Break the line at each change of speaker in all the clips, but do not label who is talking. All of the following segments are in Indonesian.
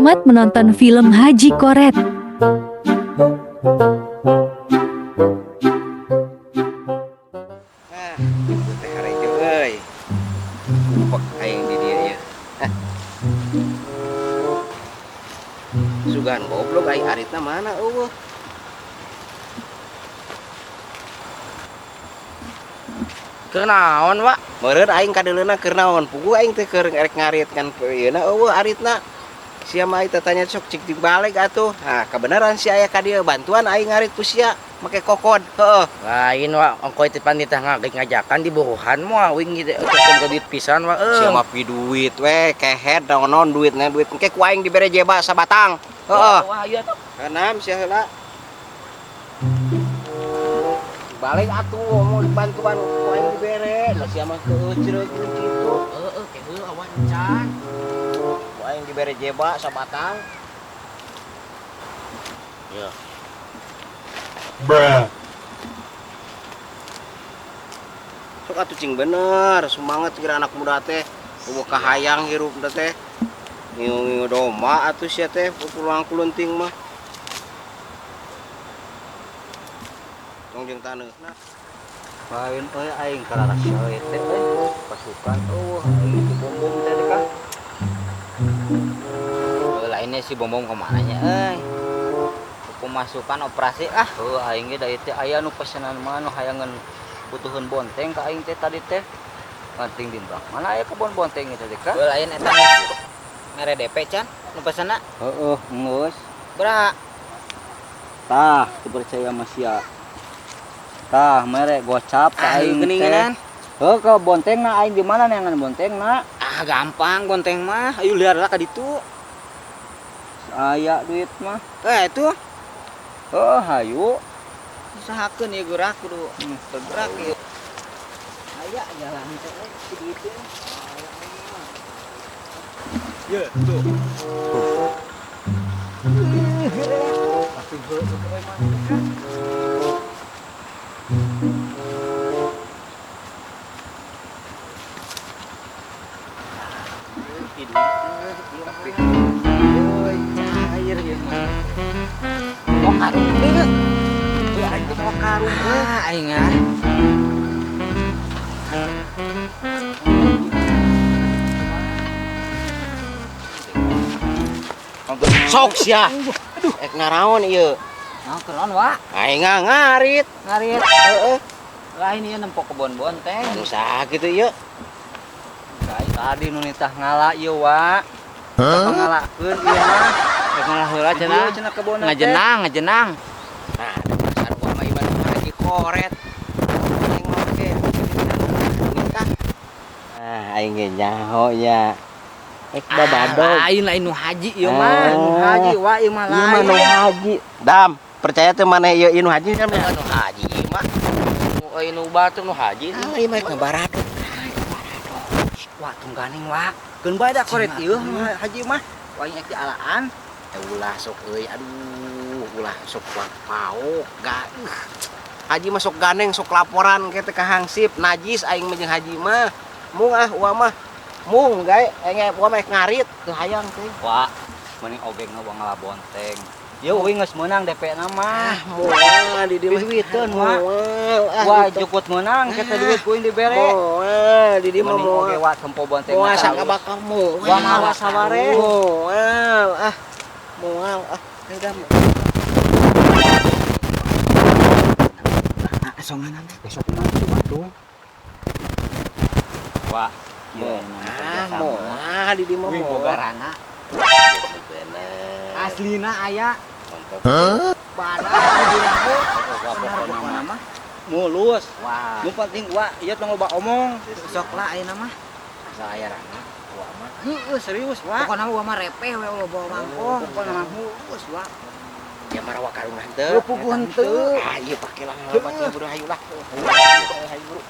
Selamat menonton film Haji Koret.
Nah, itu teh harejo euy. Upek aing di dieu ya. Sugan goblok aing aritna mana eueuh. Kenaon, Wak? Meureun aing kadeleuna keur naon? Pugu aing teh keur ngarek ngaritkan yeuna eueuh aritna. Sia mah teh tanya sok cik dibalik atuh. Nah, kebenaran si aya ka dieu bantuan aing ngarit ku sia make kokod. Heueuh.
Lain wa ongkoy teh panitah ngajakan di buruhan moal wing gitu ke duit pisan wa
Sia mah pi duit we kehet naon duitna duit engke ku aing dibere jeba sabatang. Heeh.
wah ieu atuh
Kenam sia heula. Balik atuh mau bantuan ku aing dibere. Lah sia mah keuceureuh kitu.
heeh ke heuh awan can
Ku aing dibere jeba sabatang. Ya.
Bruh.
Sok atuh cing bener, semangat kira anak muda teh. Eueuh kahayang hirup teh. Ngiu-ngiu domba atuh sia teh pulang kulunting mah. Tong jeung taneusna.
lain euy aing kararak sae teh euy pasukan aing di bombom teh ka lainnya si bombom kemana nya euy pemasukan operasi aing ge da ieu teh aya nu pesanan mah nu hayangan butuheun bonteng ka aing teh tadi teh penting dimbak mana aya kebon bonteng itu teh ka lain eta mere DP can nu pesana heeh geus bra tah teu percaya mah sia tah mere gocap ka aing teh heuh ka bontengna aing di mana neangan bontengna gampang bonteng mah ayo liar ka ditu aya duit mah itu hayu usahakeun ieu gerak kudu bergerak ieu aya jalan teh di ditu ye tuh cair ya mah mau karung deh ya aing teh mau karung aing
Sok sia. Ek naraon ieu?
nah keron wa
Aing ngarit.
ngarit
Heeh.
lain ieu nempok kebon bonteng
Anu saha kitu ieu?
Kai tadi nu nitah ngala ieu wa ngalakeun ieu mah ngalah heula cenah kebon ngajenang
Nah, dasar gua mah iman lagi koret. Aing mah ge nikah. Aing ge nyaho nya. Ek babadog.
lain nu haji ieu mah nu haji wa ieu mah
Ieu mah
lain
nu haji. Dam, percaya teh maneh ieu nu haji kan?
nu haji ieu mah nu nu batu nu haji
Ieu mah ngabaradog.
wah tungganing wa keun bae da koret ieu haji mah wa ek dialaan
Ulah sok euy, aduh, ulah sok pau, Haji mah sok ganeng, sok laporan ke teh ka hangsip, najis aing mah jeung haji mah. Mung uah mah. Mung gae, aing uah mah ngarit, teu hayang teh.
wa mending ogeng na ngala bonteng ieu euy geus meunang DP na mah
Moal di dieu mah
duiteun wa
moal.
wah jukut meunang kita duit kuing dibere
Moal di dieu mah
mending oge
moal.
wa tempo bonteng
Moal asa bakal moal.
Wa mah sabare.
Moal moal Engam.
songanan besok mah di Bandung wah
Moal di dieu mah
wing
moal.
bogarana
Bener.
aslina aya
Badak
di lahu pokona mah mulus
wah.
nu penting wa ieu tong loba omong sok lah ayeuna mah
Saya rana uah mah.
heueuh serius wa pokona wa mah repeh we loba mangkong pokona mah mulus wa
Ya marawa karung henteu.
pugu henteu
Ah ieu pake lah ngalobat ieu buru hayu lah. Hayu buru.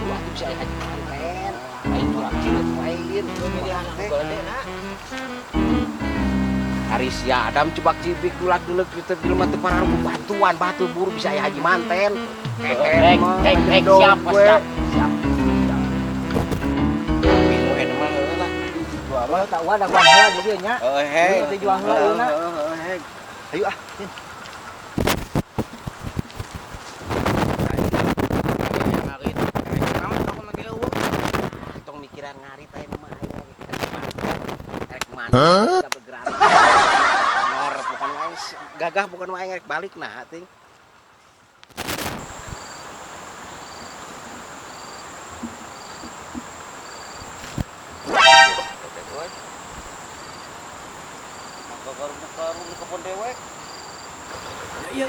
Wah, bisa haji kemarin. Aing orang cilik lain, milih anak gede na. Haris ya Adam cebak cibik dulak-duluk kita di rumah teu parang bantuan batu buru bisa aya haji manten.
Siap Bos, siap.
Bingung eta mah heueuh lah.
Wah, tak wadah gua heula di dieu nya.
Hei.
Teu jual heula ayeuna.
Ayo ah. Tong mikiran ngarit aja mah aing rek mana rek bergerak ngor bukan wae gagah bukan wae rek balik nah ting
Karu ke pon dewek.
iya